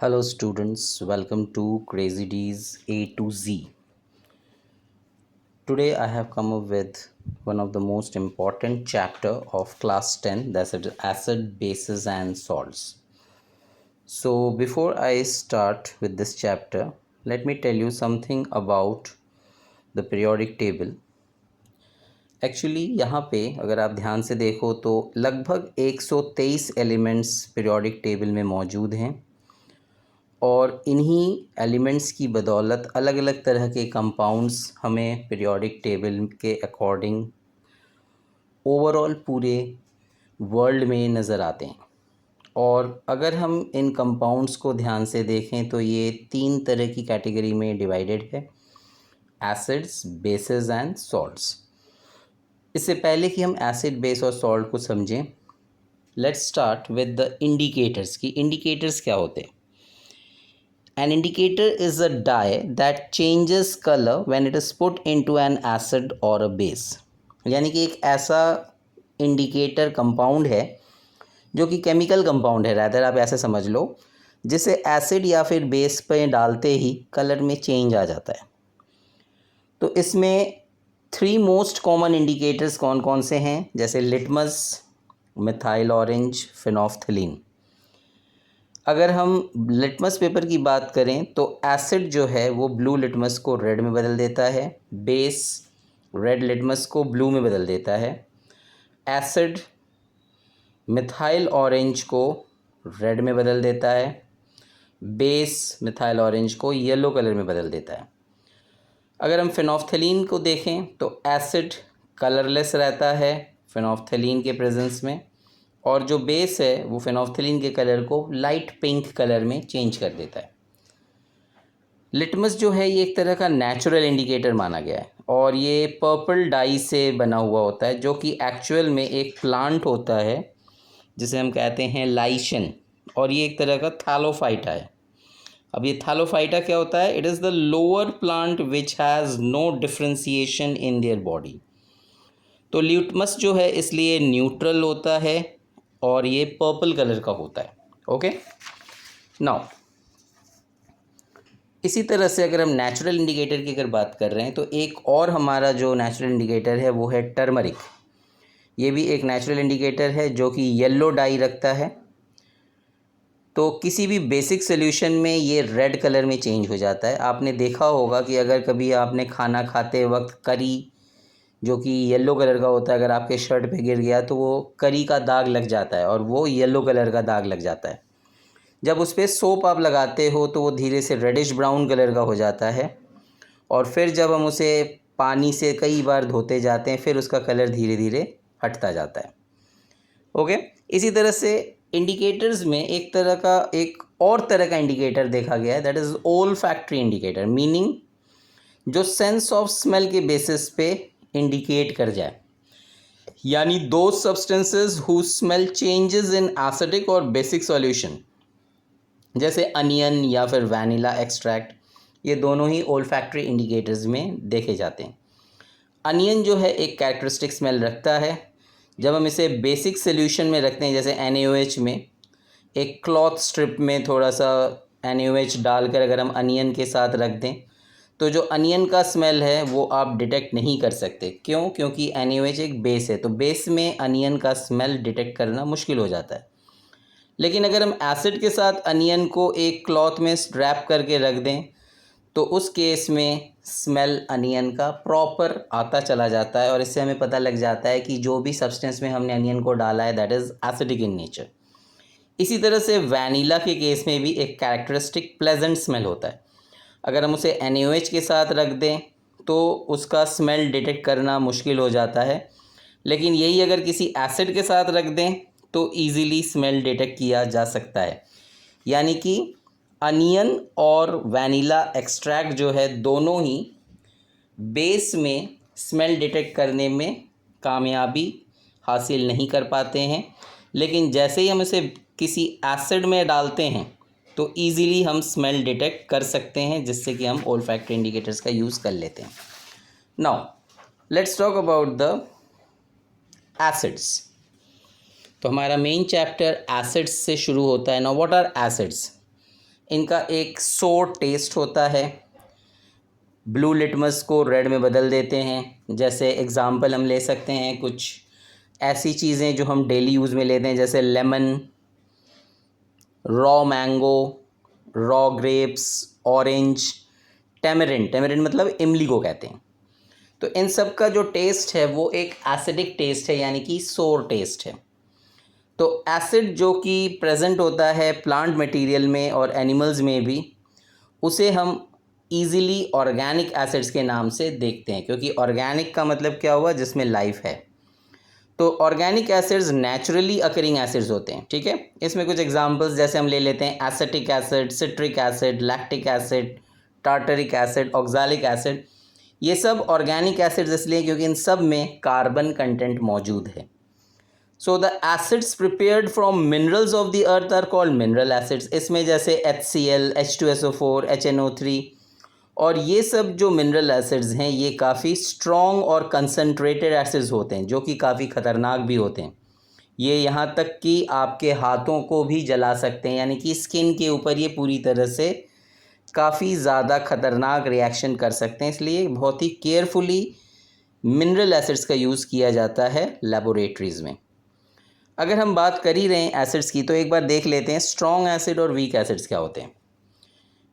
Hello students, welcome to Crazy D's A to Z. Today I have come up with one of the most important chapter of class 10, that's acid, bases and salts. So before I start with this chapter, let me tell you something about the periodic table. Actually यहाँ पे अगर आप ध्यान से देखो तो लगभग 123 elements periodic table में मौजूद हैं और इन्हीं एलिमेंट्स की बदौलत अलग अलग तरह के कंपाउंड्स हमें पीरियोडिक टेबल के अकॉर्डिंग ओवरऑल पूरे वर्ल्ड में नज़र आते हैं। और अगर हम इन कंपाउंड्स को ध्यान से देखें तो ये 3 तरह की कैटेगरी में डिवाइडेड है, एसिड्स, बेसेस एंड सॉल्ट्स। इससे पहले कि हम एसिड, बेस और सॉल्ट को समझें, let's start with the indicators की इंडिकेटर्स क्या होते हैं। An indicator is a dye that changes color when it is put into an acid or a base। यानी कि एक ऐसा इंडिकेटर कंपाउंड है जो कि केमिकल कंपाउंड है, रैदर आप ऐसे समझ लो, जिसे एसिड या फिर बेस पे डालते ही कलर में चेंज आ जाता है। तो इसमें 3 मोस्ट कॉमन इंडिकेटर्स कौन कौन से हैं, जैसे लिटमस, मिथाइल ऑरेंज, फिनोल्फथलीन। अगर हम लिटमस पेपर की बात करें तो एसिड जो है वो ब्लू लिटमस को रेड में बदल देता है, बेस रेड लिटमस को ब्लू में बदल देता है, एसिड मिथाइल ऑरेंज को रेड में बदल देता है, बेस मिथाइल ऑरेंज को येलो कलर में बदल देता है। अगर हम फिनोल्फथलीन को देखें तो एसिड कलरलेस रहता है फिनोल्फथलीन के प्रेजेंस में, और जो बेस है वो फिनोल्फथलीन के कलर को लाइट पिंक कलर में चेंज कर देता है। लिटमस जो है ये एक तरह का नेचुरल इंडिकेटर माना गया है और ये पर्पल डाई से बना हुआ होता है, जो कि एक्चुअल में एक प्लांट होता है जिसे हम कहते हैं लाइशन, और ये एक तरह का थैलोफाइटा है। अब ये थैलोफाइटा क्या होता है? It is the lower plant which has no differentiation in their body. तो लिटमस जो है इसलिए न्यूट्रल होता है और ये पर्पल कलर का होता है। ओके, नाउ इसी तरह से अगर हम नेचुरल इंडिकेटर की अगर बात कर रहे हैं तो एक और हमारा जो नेचुरल इंडिकेटर है वो है टर्मरिक। ये भी एक नेचुरल इंडिकेटर है जो कि येलो डाई रखता है। तो किसी भी बेसिक सोल्यूशन में ये रेड कलर में चेंज हो जाता है। आपने देखा होगा कि अगर कभी आपने खाना खाते वक्त करी जो कि येलो कलर का होता है, अगर आपके शर्ट पे गिर गया तो वो करी का दाग लग जाता है और वो येलो कलर का दाग लग जाता है। जब उस पर सोप आप लगाते हो तो वो धीरे से रेडिश ब्राउन कलर का हो जाता है, और फिर जब हम उसे पानी से कई बार धोते जाते हैं फिर उसका कलर धीरे धीरे हटता जाता है। ओके, इसी तरह से इंडिकेटर्स में एक और तरह का इंडिकेटर देखा गया है, that is olfactory indicator, meaning जो सेंस ऑफ स्मेल के बेसिस पे इंडिकेट कर जाए। यानी दो substances who smell changes in acidic और बेसिक सॉल्यूशन, जैसे अनियन या फिर वैनिला एक्सट्रैक्ट, ये दोनों ही ओल्फैक्टरी इंडिकेटर्स में देखे जाते हैं। अनियन जो है एक कैरेक्टरिस्टिक स्मेल रखता है। जब हम इसे बेसिक सोल्यूशन में रखते हैं, जैसे NaOH में, एक क्लॉथ स्ट्रिप में थोड़ा सा NaOH डालकर अगर हम अनियन के साथ रख दें तो जो अनियन का स्मेल है वो आप डिटेक्ट नहीं कर सकते। क्यों? क्योंकि NaOH एक बेस है, तो बेस में अनियन का स्मेल डिटेक्ट करना मुश्किल हो जाता है। लेकिन अगर हम एसिड के साथ अनियन को एक क्लॉथ में स्ट्रैप करके रख दें तो उस केस में स्मेल अनियन का प्रॉपर आता चला जाता है, और इससे हमें पता लग जाता है कि जो भी सब्सटेंस में हमने अनियन को डाला है that is acidic in nature. इसी तरह से वैनिला के केस में भी एक कैरेक्टरिस्टिक प्लेजेंट स्मेल होता है। अगर हम उसे NaOH के साथ रख दें तो उसका स्मेल डिटेक्ट करना मुश्किल हो जाता है, लेकिन यही अगर किसी एसिड के साथ रख दें तो ईज़िली स्मेल डिटेक्ट किया जा सकता है। यानी कि अनियन और वैनिला एक्सट्रैक्ट जो है दोनों ही बेस में स्मेल डिटेक्ट करने में कामयाबी हासिल नहीं कर पाते हैं, लेकिन जैसे ही हम इसे किसी एसिड में डालते हैं तो ईज़िली हम स्मेल डिटेक्ट कर सकते हैं, जिससे कि हम ओल्फैक्टरी इंडिकेटर्स का यूज़ कर लेते हैं। Now let's talk about the acids. तो हमारा मेन चैप्टर एसिड्स से शुरू होता है। Now what are acids? इनका एक सोर टेस्ट होता है, ब्लू लिटमस को रेड में बदल देते हैं। जैसे एग्ज़ाम्पल हम ले सकते हैं कुछ ऐसी चीज़ें जो हम डेली यूज़ में लेते हैं, जैसे lemon, raw mango, raw grapes, orange, tamarind, tamarind मतलब इमली को कहते हैं। तो इन सब का जो टेस्ट है वो एक एसिडिक टेस्ट है, यानी कि सोर टेस्ट है। तो एसिड जो कि प्रेजेंट होता है प्लांट मटेरियल में और एनिमल्स में भी, उसे हम इजीली ऑर्गेनिक एसिड्स के नाम से देखते हैं, क्योंकि ऑर्गेनिक का मतलब क्या हुआ, जिसमें लाइफ है। तो organic acids naturally occurring acids होते हैं, ठीक है। इसमें कुछ एग्जांपल्स जैसे हम ले लेते हैं acetic acid, citric acid, lactic acid, tartaric acid, oxalic acid. ये सब ऑर्गेनिक एसिड्स इसलिए क्योंकि इन सब में कार्बन कंटेंट मौजूद है। So the acids prepared from minerals of the earth are called mineral acids. इसमें जैसे HCl, H2SO4, HNO3 और ये सब जो मिनरल एसिड्स हैं ये काफ़ी स्ट्रॉन्ग और कंसनट्रेटेड एसिड्स होते हैं, जो कि काफ़ी ख़तरनाक भी होते हैं। ये यहाँ तक कि आपके हाथों को भी जला सकते हैं, यानी कि स्किन के ऊपर ये पूरी तरह से काफ़ी ज़्यादा ख़तरनाक रिएक्शन कर सकते हैं। इसलिए बहुत ही केयरफुली मिनरल एसिड्स का यूज़ किया जाता है लेबोरेटरीज़ में। अगर हम बात कर ही रहे हैं एसिड्स की, तो एक बार देख लेते हैं स्ट्रॉन्ग एसिड और वीक एसिड्स क्या होते हैं।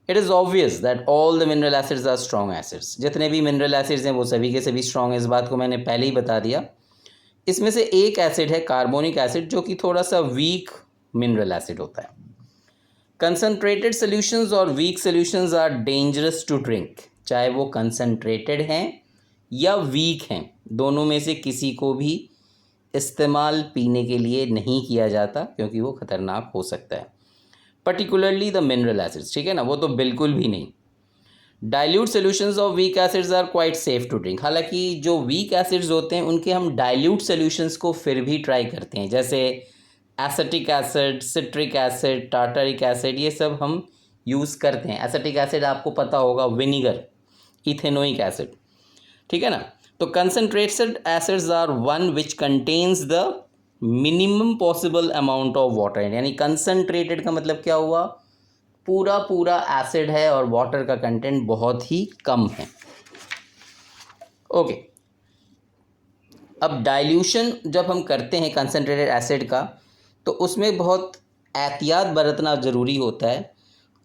It is obvious that all the mineral acids are strong acids. जितने भी मिनरल एसिड्स हैं वो सभी के सभी स्ट्रॉन्ग हैं, इस बात को मैंने पहले ही बता दिया। इसमें से एक एसिड है कार्बोनिक एसिड, जो कि थोड़ा सा वीक मिनरल एसिड होता है। कंसनट्रेटेड सॉल्यूशंस और weak solutions are dangerous to drink. चाहे वो कंसनट्रेटेड हैं या वीक हैं, दोनों में से किसी को भी इस्तेमाल पीने के लिए नहीं किया जाता, क्योंकि वो ख़तरनाक हो सकता है। पर्टिकुलरली द मिनरल एसिड्स, ठीक है ना, वो तो बिल्कुल भी नहीं। Dilute solutions of weak acids are quite safe to drink. हालांकि जो वीक एसिड्स होते हैं उनके हम डाइल्यूट सॉल्यूशंस को फिर भी ट्राई करते हैं, जैसे acetic acid, citric acid, tartaric acid, ये सब हम यूज़ करते हैं। एसिटिक एसिड आपको पता होगा, विनीगर, इथेनोइक एसिड, ठीक है ना। तो concentrated acids are one which contains the minimum possible amount of water, यानी कंसनट्रेटेड का मतलब क्या हुआ, पूरा पूरा एसिड है और वाटर का कंटेंट बहुत ही कम है। ओके, अब डाइल्यूशन जब हम करते हैं कंसनट्रेटेड एसिड का, तो उसमें बहुत एहतियात बरतना ज़रूरी होता है।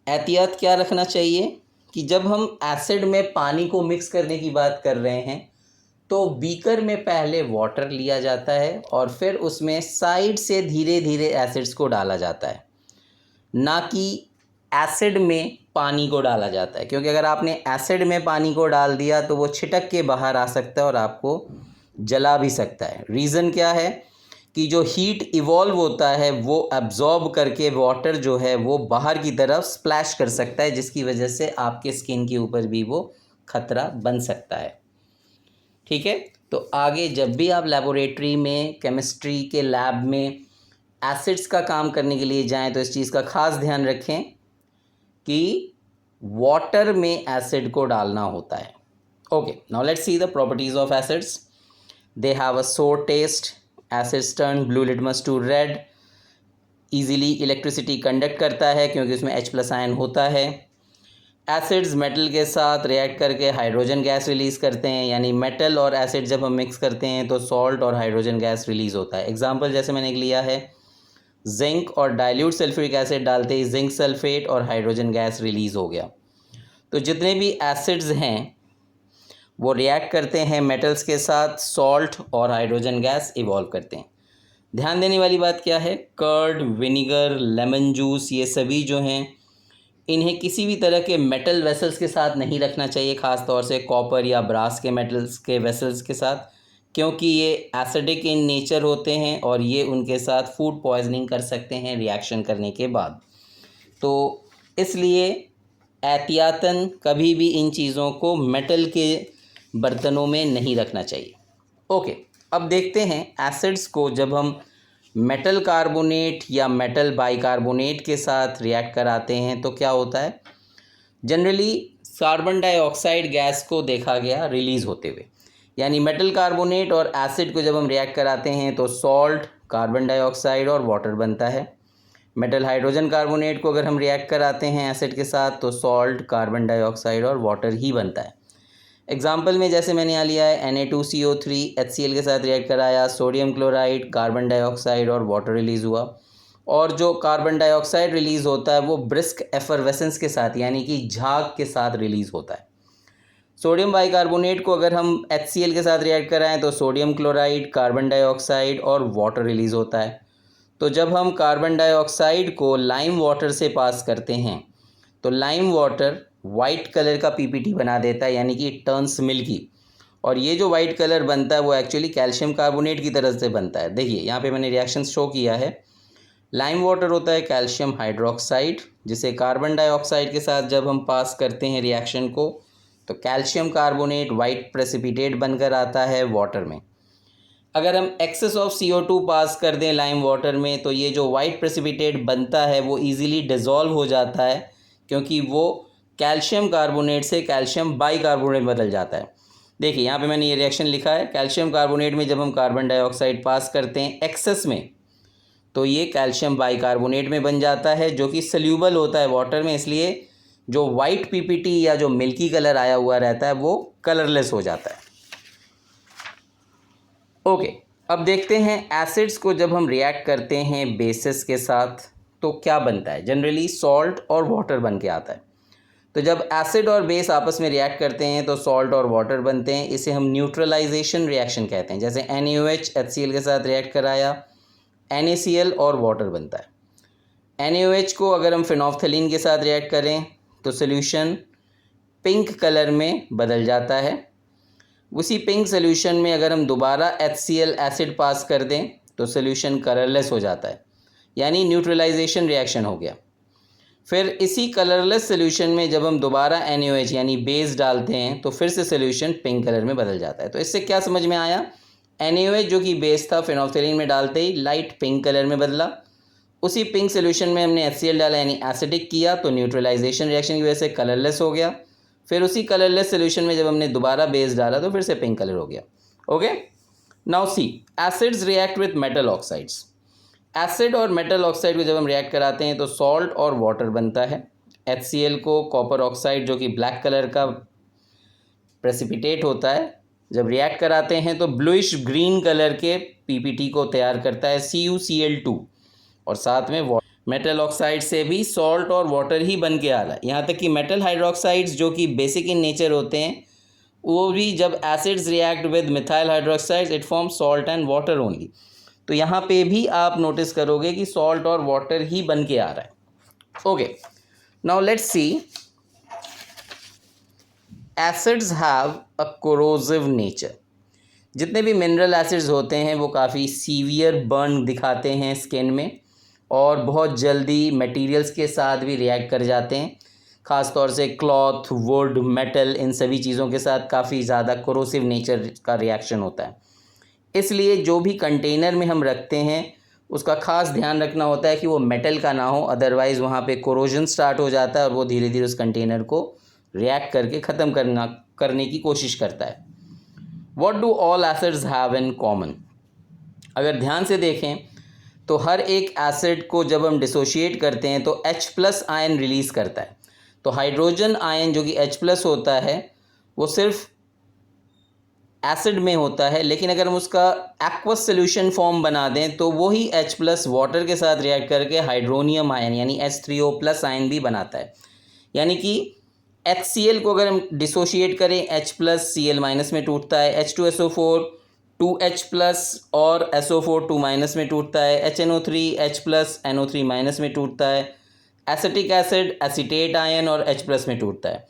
एहतियात क्या रखना चाहिए कि जब हम एसिड में पानी को मिक्स करने की बात कर रहे हैं, तो बीकर में पहले वाटर लिया जाता है और फिर उसमें साइड से धीरे धीरे एसिड्स को डाला जाता है, ना कि एसिड में पानी को डाला जाता है। क्योंकि अगर आपने एसिड में पानी को डाल दिया तो वो छिटक के बाहर आ सकता है और आपको जला भी सकता है। रीज़न क्या है कि जो हीट इवॉल्व होता है वो एब्जॉर्ब करके वाटर जो है वो बाहर की तरफ स्प्लैश कर सकता है, जिसकी वजह से आपके स्किन के ऊपर भी वो खतरा बन सकता है, ठीक है। तो आगे जब भी आप लेबोरेटरी में, केमिस्ट्री के लैब में एसिड्स का काम करने के लिए जाएं, तो इस चीज़ का खास ध्यान रखें कि वाटर में एसिड को डालना होता है। Okay, now let's see the properties of acids. They have a sour taste, acids turn blue litmus to red, easily electricity conduct करता है क्योंकि उसमें H+ आयन होता है। एसिड्स मेटल के साथ रिएक्ट करके हाइड्रोजन गैस रिलीज़ करते हैं, यानी मेटल और एसिड जब हम मिक्स करते हैं तो सॉल्ट और हाइड्रोजन गैस रिलीज़ होता है। एग्जांपल जैसे मैंने लिया है, जिंक और डाइल्यूट सल्फ्यूरिक एसिड डालते ही जिंक सल्फेट और हाइड्रोजन गैस रिलीज़ हो गया। तो जितने भी एसिड्स हैं वो रिएक्ट करते हैं मेटल्स के साथ, सॉल्ट और हाइड्रोजन गैस इवॉल्व करते हैं। ध्यान देने वाली बात क्या है, कर्ड, विनीगर, लेमन जूस, ये सभी जो हैं इन्हें किसी भी तरह के मेटल वेसल्स के साथ नहीं रखना चाहिए, ख़ास तौर से कॉपर या ब्रास के मेटल्स के वेसल्स के साथ, क्योंकि ये एसिडिक इन नेचर होते हैं और ये उनके साथ फूड पॉइजनिंग कर सकते हैं रिएक्शन करने के बाद। तो इसलिए एहतियातन कभी भी इन चीज़ों को मेटल के बर्तनों में नहीं रखना चाहिए। ओके, अब देखते हैं एसिड्स को जब हम मेटल कार्बोनेट या मेटल बाइकार्बोनेट के साथ रिएक्ट कराते हैं तो क्या होता है। जनरली कार्बन डाइऑक्साइड गैस को देखा गया रिलीज़ होते हुए, यानी मेटल कार्बोनेट और एसिड को जब हम रिएक्ट कराते हैं तो सॉल्ट, कार्बन डाइऑक्साइड और वाटर बनता है। मेटल हाइड्रोजन कार्बोनेट को अगर हम रिएक्ट कराते हैं एसिड के साथ तो सॉल्ट, कार्बन डाइऑक्साइड और वाटर ही बनता है। एग्जाम्पल में जैसे मैंने यहाँ लिया है Na2CO3 HCl के साथ रिएक्ट कराया, सोडियम क्लोराइड, कार्बन डाइऑक्साइड और वाटर रिलीज़ हुआ। और जो कार्बन डाइऑक्साइड रिलीज़ होता है वो ब्रिस्क एफरवेसेंस के साथ यानी कि झाग के साथ रिलीज़ होता है। सोडियम बाइकार्बोनेट को अगर हम HCl के साथ रिएक्ट कराएं तो सोडियम क्लोराइड, कार्बन डाइऑक्साइड और वाटर रिलीज़ होता है। तो जब हम कार्बन डाइऑक्साइड को लाइम वाटर से पास करते हैं तो लाइम वाटर वाइट कलर का PPT बना देता है यानी कि इट टर्न्स मिल्की। और ये जो वाइट कलर बनता है वो एक्चुअली कैल्शियम कार्बोनेट की तरह से बनता है। देखिए यहाँ पे मैंने रिएक्शन शो किया है। लाइम वाटर होता है कैल्शियम हाइड्रोक्साइड, जिसे कार्बन डाइऑक्साइड के साथ जब हम पास करते हैं रिएक्शन को तो कैल्शियम कार्बोनेट वाइट प्रेसिपिटेट बनकर आता है वाटर में। अगर हम एक्सेस ऑफ CO2 पास कर दें लाइम वाटर में तो ये जो वाइट प्रेसिपिटेट बनता है वो इजीली डिज़ोल्व हो जाता है क्योंकि वो कैल्शियम कार्बोनेट से कैल्शियम बाइकार्बोनेट बदल जाता है। देखिए यहाँ पे मैंने ये रिएक्शन लिखा है। कैल्शियम कार्बोनेट में जब हम कार्बन डाइऑक्साइड पास करते हैं एक्सेस में तो ये कैल्शियम बाइकार्बोनेट में बन जाता है जो कि सल्यूबल होता है वाटर में, इसलिए जो वाइट PPT या जो मिल्की कलर आया हुआ रहता है वो कलरलेस हो जाता है। ओके, अब देखते हैं एसिड्स को जब हम रिएक्ट करते हैं बेसिस के साथ तो क्या बनता है। जनरली सॉल्ट और वाटर बन के आता है। तो जब एसिड और बेस आपस में रिएक्ट करते हैं तो सॉल्ट और वाटर बनते हैं। इसे हम न्यूट्रलाइजेशन रिएक्शन कहते हैं। जैसे NaOH HCl के साथ रिएक्ट कराया, NaCl और वाटर बनता है। NaOH को अगर हम फिनोल्फथलीन के साथ रिएक्ट करें तो सोल्यूशन पिंक कलर में बदल जाता है। उसी पिंक सोल्यूशन में अगर हम दोबारा HCl एसिड पास कर दें तो सोल्यूशन कलरलेस हो जाता है, यानी न्यूट्रलाइजेशन रिएक्शन हो गया। फिर इसी कलरलेस सोल्यूशन में जब हम दोबारा NaOH यानी बेस डालते हैं तो फिर से सोल्यूशन पिंक कलर में बदल जाता है। तो इससे क्या समझ में आया, NaOH जो कि बेस था फिनोल्फथलीन में डालते ही लाइट पिंक कलर में बदला। उसी पिंक सोल्यूशन में हमने HCl डाला यानी एसिडिक किया तो न्यूट्रलाइजेशन रिएक्शन की वजह से कलरलेस हो गया। फिर उसी कलरलेस सोल्यूशन में जब हमने दोबारा बेस डाला तो फिर से पिंक कलर हो गया। Okay, now see acids react with metal oxides. Acid और मेटल ऑक्साइड को जब हम रिएक्ट कराते हैं तो सॉल्ट और वाटर बनता है। HCl को कॉपर ऑक्साइड जो कि ब्लैक कलर का प्रेसिपिटेट होता है जब रिएक्ट कराते हैं तो ब्लूइश ग्रीन कलर के PPT को तैयार करता है CuCl2 और साथ में मेटल ऑक्साइड से भी सॉल्ट और वाटर ही बन के आ रहा है। यहाँ तक कि मेटल हाइड्रोक्साइड्स जो कि बेसिक इन नेचर होते हैं वो भी जब acids react with methyl hydroxides it form salt and water only. तो यहाँ पे भी आप नोटिस करोगे कि सॉल्ट और वाटर ही बन के आ रहा है। Okay, now let's C acids have a corrosive nature. जितने भी मिनरल एसिड्स होते हैं वो काफ़ी सीवियर बर्न दिखाते हैं स्किन में और बहुत जल्दी मटेरियल्स के साथ भी रिएक्ट कर जाते हैं। ख़ास तौर से क्लॉथ, वुड, मेटल, इन सभी चीज़ों के साथ काफ़ी ज़्यादा कोरोसिव नेचर का रिएक्शन होता है। इसलिए जो भी कंटेनर में हम रखते हैं उसका ख़ास ध्यान रखना होता है कि वो मेटल का ना हो, अदरवाइज़ वहाँ पे कोरोजन स्टार्ट हो जाता है और वो धीरे धीरे उस कंटेनर को रिएक्ट करके ख़त्म करने की कोशिश करता है। What do all acids have in common. अगर ध्यान से देखें तो हर एक एसिड को जब हम डिसोशिएट करते हैं तो H+ आयन रिलीज़ करता है। तो हाइड्रोजन आयन जो कि H+ होता है वो सिर्फ एसिड में होता है, लेकिन अगर हम उसका एक्वस सोल्यूशन फॉर्म बना दें तो वो ही H+ वाटर के साथ रिएक्ट करके हाइड्रोनियम आयन यानी H3O+ आयन भी बनाता है। यानी कि HCl को अगर हम डिसोशिएट करें H+ Cl- में टूटता है, H2SO4 2H+ और SO4 2- में टूटता है, HNO3 H+ NO3- में टूटता है, एसिटिक एसिड एसीटेट आयन और H+ में टूटता है।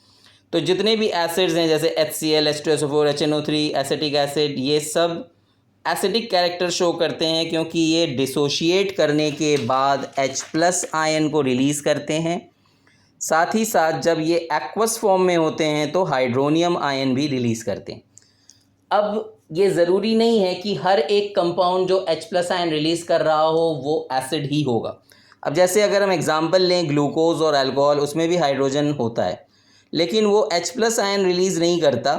तो जितने भी एसिड्स हैं जैसे HCl, H2SO4, HNO3, acetic acid, ये सब एसिडिक कैरेक्टर शो करते हैं क्योंकि ये डिसोशिएट करने के बाद H+ आयन को रिलीज़ करते हैं। साथ ही साथ जब ये एक्वस फॉर्म में होते हैं तो हाइड्रोनियम आयन भी रिलीज़ करते हैं। अब ये ज़रूरी नहीं है कि हर एक कंपाउंड जो H+ आयन रिलीज़ कर रहा हो वो एसिड ही होगा। अब जैसे अगर हम एग्जांपल लें ग्लूकोज और अल्कोहल, उसमें भी हाइड्रोजन होता है लेकिन वो H+ आयन रिलीज़ नहीं करता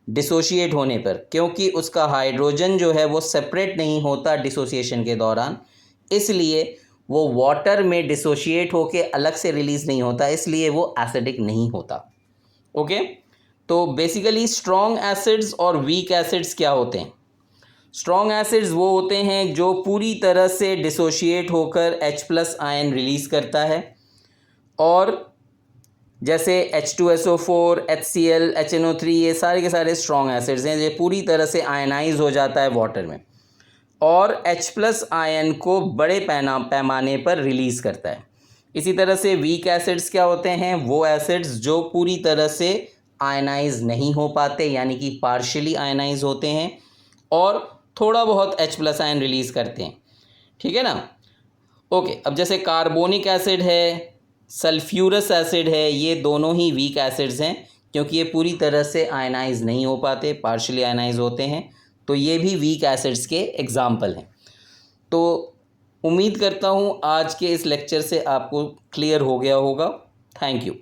डिसोशिएट होने पर, क्योंकि उसका हाइड्रोजन जो है वो सेपरेट नहीं होता डिसोसिएशन के दौरान, इसलिए वो वाटर में डिसोशिएट होके अलग से रिलीज़ नहीं होता, इसलिए वो एसिडिक नहीं होता। ओके, तो बेसिकली स्ट्रॉन्ग एसिड्स और वीक एसिड्स क्या होते हैं? स्ट्रॉन्ग एसिड्स वो होते हैं जो पूरी तरह से डिसोशिएट होकर H+ आयन रिलीज़ करता है, और जैसे H2SO4, HCl, HNO3 ये सारे के सारे स्ट्रॉन्ग एसिड्स हैं, ये पूरी तरह से आयनाइज हो जाता है वाटर में और H+ आयन को बड़े पैमाने पर रिलीज़ करता है। इसी तरह से वीक एसिड्स क्या होते हैं? वो एसिड्स जो पूरी तरह से आयनाइज नहीं हो पाते, यानी कि पार्शियली आयनाइज होते हैं और थोड़ा बहुत H+ आयन रिलीज़ करते हैं। ठीक है ना? ओके, अब जैसे कार्बोनिक एसिड है, सल्फ्यूरस एसिड है, ये दोनों ही वीक एसिड्स हैं क्योंकि ये पूरी तरह से आयनाइज नहीं हो पाते, पार्शियली आयनाइज होते हैं, तो ये भी वीक एसिड्स के एग्जाम्पल हैं। तो उम्मीद करता हूँ आज के इस लेक्चर से आपको क्लियर हो गया होगा। Thank you.